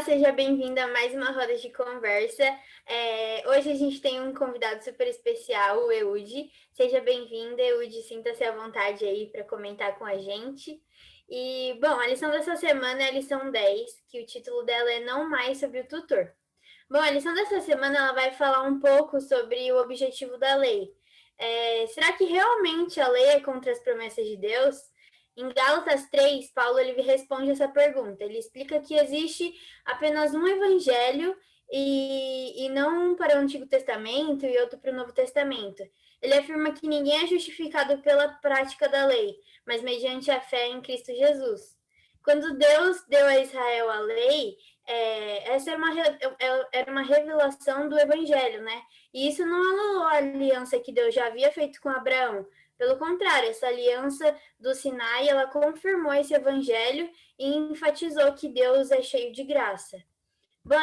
seja bem-vinda a mais uma roda de conversa. Hoje a gente tem um convidado super especial, o Eude. Seja bem-vinda, Eude, sinta-se à vontade aí para comentar com a gente. E, bom, a lição dessa semana é a lição 10, que o título dela é Não Mais sobre o Tutor. Bom, a lição dessa semana ela vai falar um pouco sobre o objetivo da lei. Será que realmente a lei é contra as promessas de Deus? Em Gálatas 3, Paulo ele responde essa pergunta. Ele explica que existe apenas um evangelho e não um para o Antigo Testamento e outro para o Novo Testamento. Ele afirma que ninguém é justificado pela prática da lei, mas mediante a fé em Cristo Jesus. Quando Deus deu a Israel a lei, essa era uma revelação do evangelho, né? E isso não anulou a aliança que Deus já havia feito com Abraão. Pelo contrário, essa aliança do Sinai, ela confirmou esse evangelho e enfatizou que Deus é cheio de graça. Bom,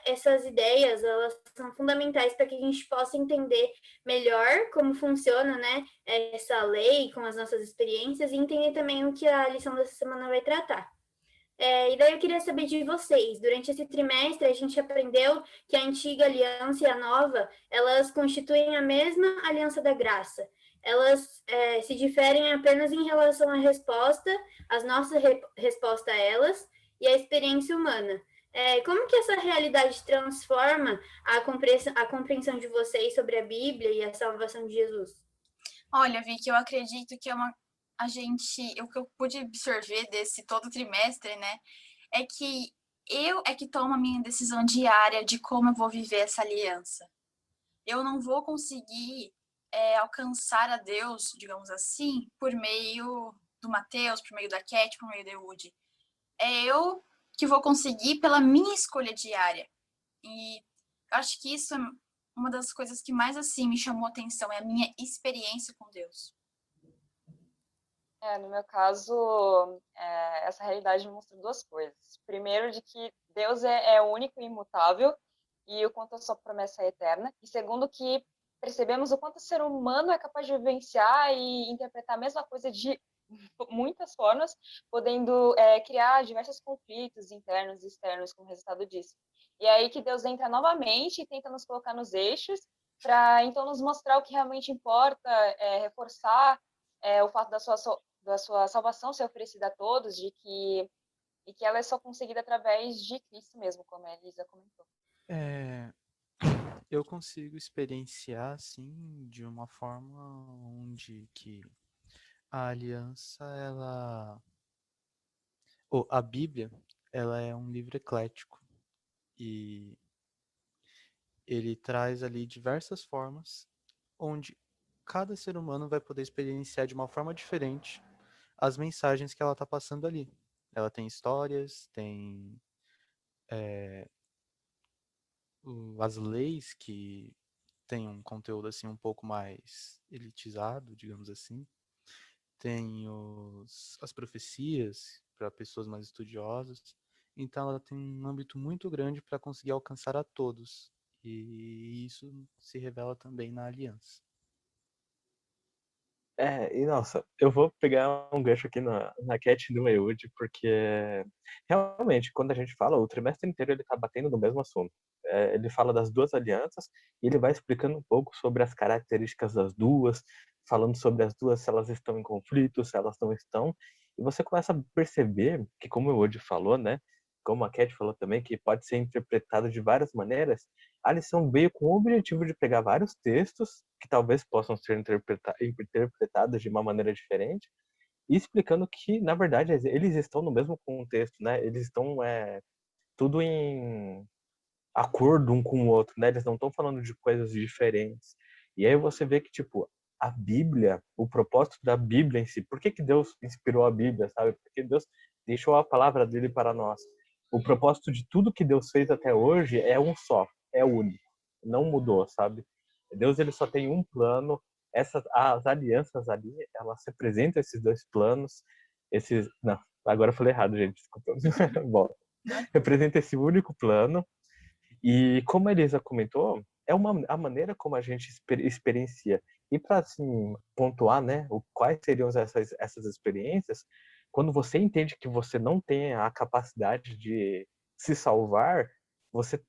essas ideias, elas são fundamentais para que a gente possa entender melhor como funciona, né, essa lei com as nossas experiências e entender também o que a lição dessa semana vai tratar. E daí eu queria saber de vocês. Durante esse trimestre, a gente aprendeu que a antiga aliança e a nova, elas constituem a mesma aliança da graça. Elas se diferem apenas em relação à resposta, às nossas respostas a elas e à experiência humana. Como que essa realidade transforma a compreensão de vocês sobre a Bíblia e a salvação de Jesus? Olha, Vicky, eu acredito que o que eu pude absorver desse todo trimestre, né, é que eu é que tomo a minha decisão diária de como eu vou viver essa aliança. Eu não vou conseguir alcançar a Deus, digamos assim, por meio do Mateus, por meio da Cat, por meio da Eude. É eu que vou conseguir pela minha escolha diária. E eu acho que isso é uma das coisas que mais assim me chamou a atenção, é a minha experiência com Deus. No meu caso, essa realidade mostra duas coisas. Primeiro, de que Deus é único e imutável, e o quanto a sua promessa é eterna. E segundo, que percebemos o quanto o ser humano é capaz de vivenciar e interpretar a mesma coisa de muitas formas, podendo criar diversos conflitos internos e externos como resultado disso. E é aí que Deus entra novamente e tenta nos colocar nos eixos, para então nos mostrar o que realmente importa, reforçar o fato da sua salvação ser oferecida a todos, e que ela é só conseguida através de Cristo mesmo, como a Elisa comentou. Eu consigo experienciar, assim, de uma forma onde que a aliança, a Bíblia, ela é um livro eclético e ele traz ali diversas formas onde cada ser humano vai poder experienciar de uma forma diferente as mensagens que ela está passando ali. Ela tem histórias, tem as leis que tem um conteúdo assim um pouco mais elitizado, digamos assim. Tem as profecias para pessoas mais estudiosas. Então ela tem um âmbito muito grande para conseguir alcançar a todos. E isso se revela também na aliança. E nossa, eu vou pegar um gancho aqui na Cat e no Eude, porque realmente, quando a gente fala, o trimestre inteiro ele tá batendo no mesmo assunto. Ele fala das duas alianças e ele vai explicando um pouco sobre as características das duas, falando sobre as duas, se elas estão em conflito, se elas não estão. E você começa a perceber que, como o Eude falou, né? Como a Cat falou também, que pode ser interpretado de várias maneiras, a lição veio com o objetivo de pegar vários textos que talvez possam ser interpretados de uma maneira diferente e explicando que, na verdade, eles estão no mesmo contexto, né? Eles estão tudo em acordo um com o outro, né? Eles não estão falando de coisas diferentes. E aí você vê que, tipo, a Bíblia, o propósito da Bíblia em si, por que que Deus inspirou a Bíblia, sabe? Porque Deus deixou a palavra dele para nós. O propósito de tudo que Deus fez até hoje é um só, é único, não mudou, sabe? Deus ele só tem um plano. As alianças ali, elas representam esses dois planos. Não, agora eu falei errado, gente, desculpa. Bom, representa esse único plano. E como a Elisa comentou, a maneira como a gente experiencia. E para assim, pontuar, né, quais seriam essas experiências, quando você entende que você não tem a capacidade de se salvar, você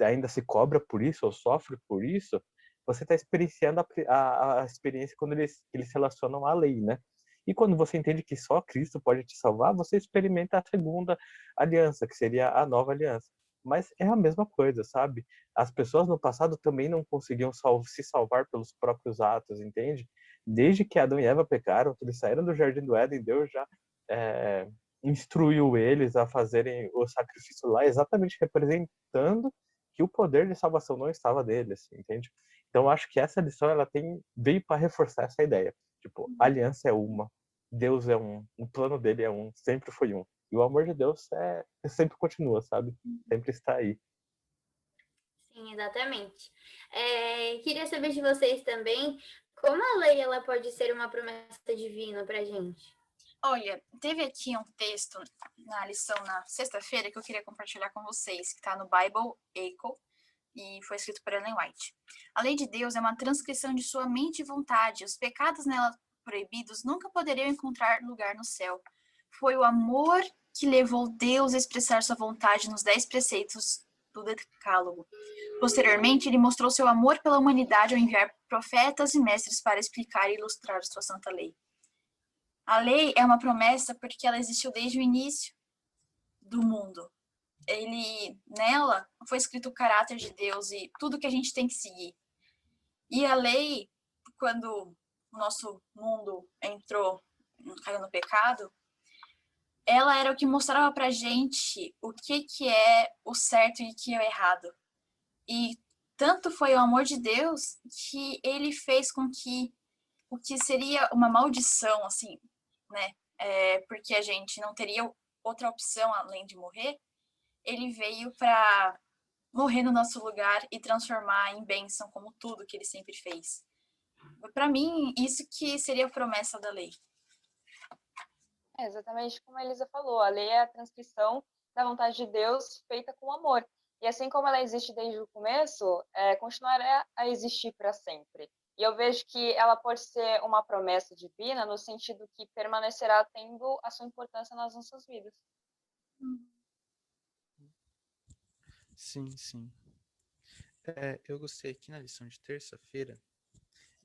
ainda se cobra por isso ou sofre por isso, você está experienciando a experiência quando eles se relacionam à lei, né? E quando você entende que só Cristo pode te salvar, você experimenta a segunda aliança, que seria a nova aliança. Mas é a mesma coisa, sabe? As pessoas no passado também não conseguiam se salvar pelos próprios atos, entende? Desde que Adão e Eva pecaram, que eles saíram do Jardim do Éden, Deus já é, instruiu eles a fazerem o sacrifício lá, exatamente representando que o poder de salvação não estava deles, entende? Então, eu acho que essa lição ela veio para reforçar essa ideia. Tipo, a aliança é uma, Deus é um, o plano dele é um, sempre foi um. E o amor de Deus sempre continua, sabe? Sempre está aí. Sim, exatamente. Queria saber de vocês também como a lei ela pode ser uma promessa divina para a gente. Olha, teve aqui um texto na lição na sexta-feira que eu queria compartilhar com vocês, que está no Bible Echo, e foi escrito por Ellen White. A lei de Deus é uma transcrição de sua mente e vontade. Os pecados nela proibidos nunca poderiam encontrar lugar no céu. Foi o amor que levou Deus a expressar sua vontade nos 10 preceitos do Decálogo. Posteriormente, ele mostrou seu amor pela humanidade ao enviar profetas e mestres para explicar e ilustrar sua santa lei. A lei é uma promessa porque ela existiu desde o início do mundo. Nela foi escrito o caráter de Deus e tudo que a gente tem que seguir. E a lei, quando o nosso mundo caiu no pecado, ela era o que mostrava pra gente o que é o certo e o que é o errado. E tanto foi o amor de Deus que ele fez com que o que seria uma maldição, assim, né? Porque a gente não teria outra opção além de morrer, ele veio para morrer no nosso lugar e transformar em bênção como tudo que ele sempre fez. Para mim, isso que seria a promessa da lei. É exatamente como a Elisa falou, a lei é a transcrição da vontade de Deus feita com amor. E assim como ela existe desde o começo, continuará a existir para sempre. E eu vejo que ela pode ser uma promessa divina no sentido que permanecerá tendo a sua importância nas nossas vidas. Sim, sim. Eu gostei aqui na lição de terça-feira,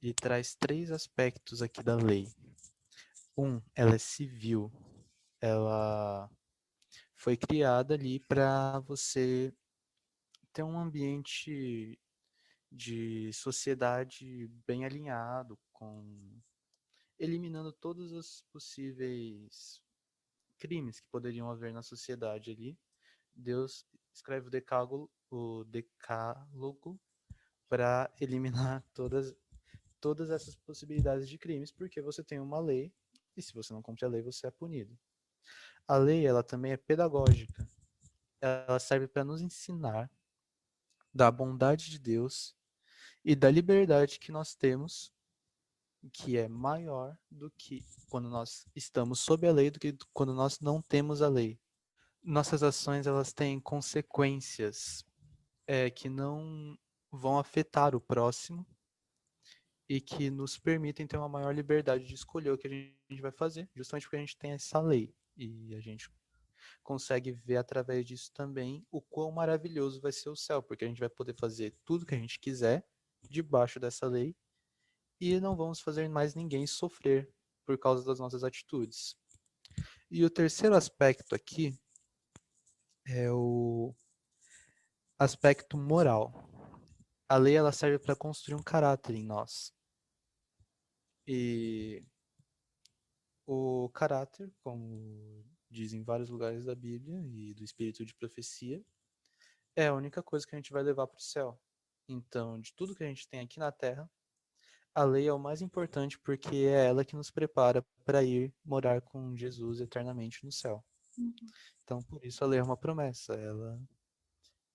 ele traz 3 aspectos aqui da lei. Ela é civil. Ela foi criada ali para você ter um ambiente de sociedade bem alinhado, eliminando todos os possíveis crimes que poderiam haver na sociedade ali. Deus escreve o decálogo para eliminar todas essas possibilidades de crimes, porque você tem uma lei e se você não cumpre a lei, você é punido. A lei, ela também é pedagógica. Ela serve para nos ensinar da bondade de Deus e da liberdade que nós temos, que é maior do que quando nós estamos sob a lei, do que quando nós não temos a lei. Nossas ações, elas têm consequências que não vão afetar o próximo e que nos permitem ter uma maior liberdade de escolher o que a gente vai fazer, justamente porque a gente tem essa lei. E a gente consegue ver através disso também o quão maravilhoso vai ser o céu, porque a gente vai poder fazer tudo que a gente quiser debaixo dessa lei e não vamos fazer mais ninguém sofrer por causa das nossas atitudes. E o terceiro aspecto aqui é o aspecto moral. A lei ela serve para construir um caráter em nós. E o caráter, como dizem vários lugares da Bíblia e do espírito de profecia, é a única coisa que a gente vai levar para o céu. Então, de tudo que a gente tem aqui na Terra, a lei é o mais importante porque é ela que nos prepara para ir morar com Jesus eternamente no céu. Então, por isso a lei é uma promessa. Ela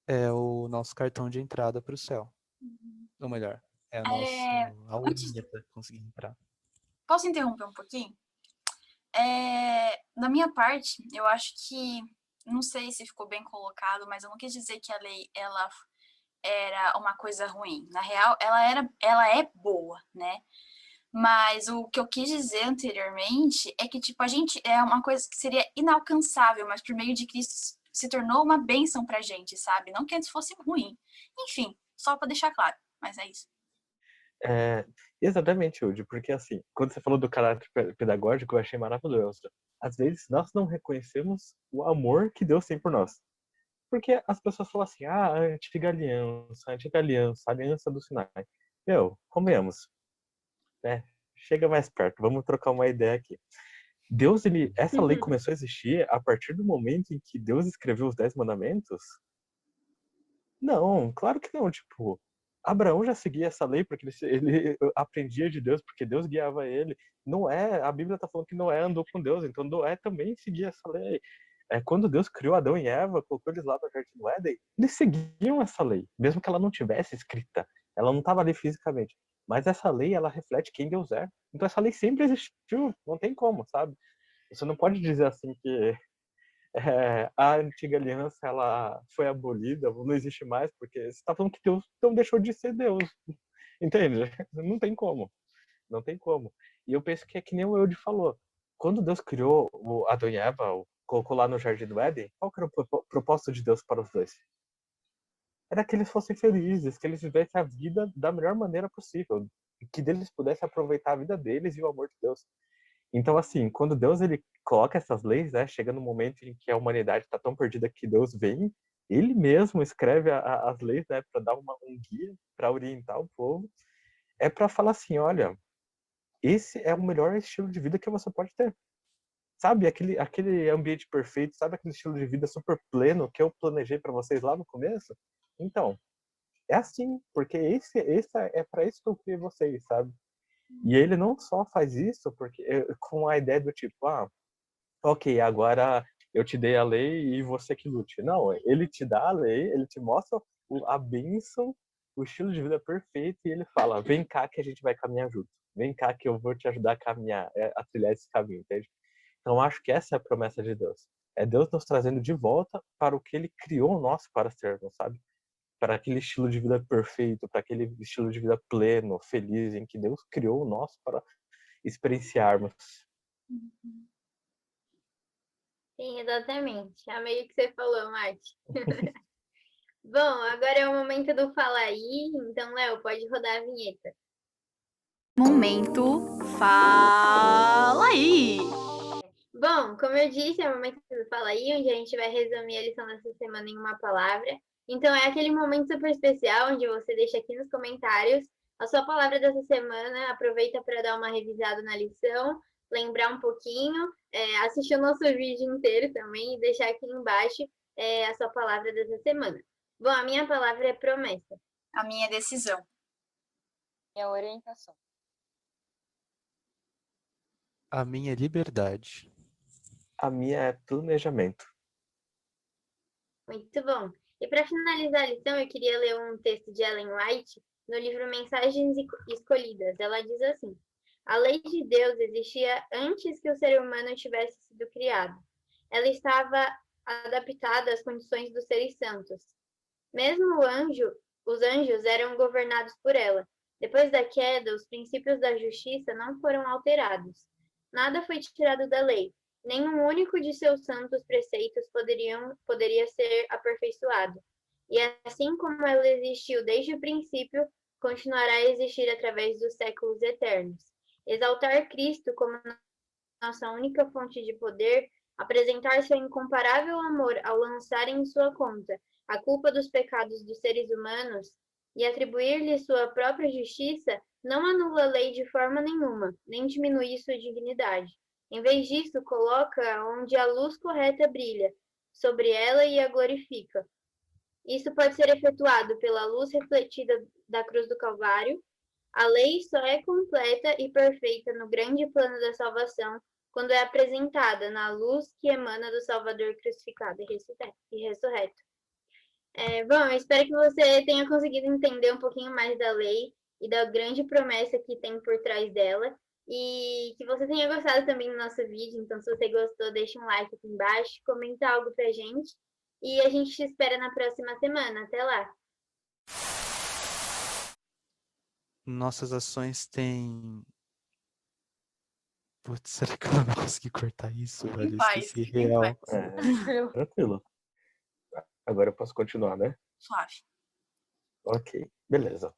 é o nosso cartão de entrada para o céu. Ou melhor, é a urna para conseguir entrar. Posso interromper um pouquinho? Da minha parte, eu acho que, não sei se ficou bem colocado, mas eu não quis dizer que a lei ela era uma coisa ruim. Na real, ela é boa, né? Mas o que eu quis dizer anteriormente é que, tipo, a gente é uma coisa que seria inalcançável, mas por meio de Cristo se tornou uma bênção pra gente, sabe? Não que antes fosse ruim. Enfim, só pra deixar claro, mas é isso. Exatamente, Udi, porque assim, quando você falou do caráter pedagógico, eu achei maravilhoso. Às vezes, nós não reconhecemos o amor que Deus tem por nós. Porque as pessoas falam assim, a antiga aliança, a aliança do Sinai. Meu, convenhamos, né? Chega mais perto, vamos trocar uma ideia aqui. Essa lei começou a existir a partir do momento em que Deus escreveu os 10 mandamentos? Não, claro que não. Tipo, Abraão já seguia essa lei porque ele aprendia de Deus, porque Deus guiava ele. Noé, a Bíblia está falando que Noé andou com Deus, então Noé também seguia essa lei. Quando Deus criou Adão e Eva, colocou eles lá no Jardim do Éden, eles seguiam essa lei, mesmo que ela não tivesse escrita. Ela não estava ali fisicamente. Mas essa lei, ela reflete quem Deus é. Então essa lei sempre existiu, não tem como, sabe? Você não pode dizer assim que a antiga aliança ela foi abolida, não existe mais, porque você está falando que Deus não deixou de ser Deus. Entende? Não tem como. Não tem como. E eu penso que é que nem o Eude falou. Quando Deus criou o Adão e Eva, colocou lá no Jardim do Éden, qual que era o propósito de Deus para os dois? Era que eles fossem felizes, que eles vivessem a vida da melhor maneira possível, que eles pudessem aproveitar a vida deles e o amor de Deus. Então, assim, quando Deus ele coloca essas leis, né, chega no momento em que a humanidade está tão perdida que Deus vem, ele mesmo escreve as leis, né, para dar um guia, para orientar o povo, é para falar assim, olha, esse é o melhor estilo de vida que você pode ter. Sabe, aquele ambiente perfeito, sabe aquele estilo de vida super pleno que eu planejei para vocês lá no começo? Então, é assim, porque esse é para isso que eu criei vocês, sabe? E ele não só faz isso porque com a ideia do tipo, ok, agora eu te dei a lei e você que lute. Não, ele te dá a lei, ele te mostra a bênção, o estilo de vida perfeito e ele fala, vem cá que a gente vai caminhar junto. Vem cá que eu vou te ajudar a caminhar, a trilhar esse caminho, entende? Então acho que essa é a promessa de Deus. É Deus nos trazendo de volta para o que ele criou nós para sermos, sabe? Para aquele estilo de vida perfeito, para aquele estilo de vida pleno, feliz, em que Deus criou nós para experienciarmos. Sim, exatamente. Amei o que você falou, Marte. Bom, agora é o momento do Fala Aí. Então, Léo, pode rodar a vinheta. Momento Fala Aí! Bom, como eu disse, é o momento do Fala Aí, onde a gente vai resumir a lição dessa semana em uma palavra. Então, é aquele momento super especial, onde você deixa aqui nos comentários a sua palavra dessa semana. Aproveita para dar uma revisada na lição, lembrar um pouquinho, assistir o nosso vídeo inteiro também e deixar aqui embaixo a sua palavra dessa semana. Bom, a minha palavra é promessa. A minha decisão. Minha orientação. A minha liberdade. A minha é planejamento. Muito bom. E para finalizar a lição, eu queria ler um texto de Ellen White no livro Mensagens Escolhidas. Ela diz assim: a lei de Deus existia antes que o ser humano tivesse sido criado. Ela estava adaptada às condições dos seres santos. Mesmo os anjos eram governados por ela. Depois da queda, os princípios da justiça não foram alterados. Nada foi tirado da lei. Nenhum único de seus santos preceitos poderia ser aperfeiçoado. E assim como ela existiu desde o princípio, continuará a existir através dos séculos eternos. Exaltar Cristo como nossa única fonte de poder, apresentar seu incomparável amor ao lançar em sua conta a culpa dos pecados dos seres humanos e atribuir-lhe sua própria justiça, não anula a lei de forma nenhuma, nem diminui sua dignidade. Em vez disso, coloca onde a luz correta brilha, sobre ela e a glorifica. Isso pode ser efetuado pela luz refletida da cruz do Calvário. A lei só é completa e perfeita no grande plano da salvação quando é apresentada na luz que emana do Salvador crucificado e ressurreto. Bom, eu espero que você tenha conseguido entender um pouquinho mais da lei e da grande promessa que tem por trás dela. E que você tenha gostado também do nosso vídeo. Então, se você gostou, deixa um like aqui embaixo, comenta algo pra gente. E a gente te espera na próxima semana. Até lá! Nossas ações têm... Putz, será que eu não vou conseguir cortar isso, velho? Faz, Esqueci real. faz. Tranquilo. Agora eu posso continuar, né? Suave. Ok, beleza.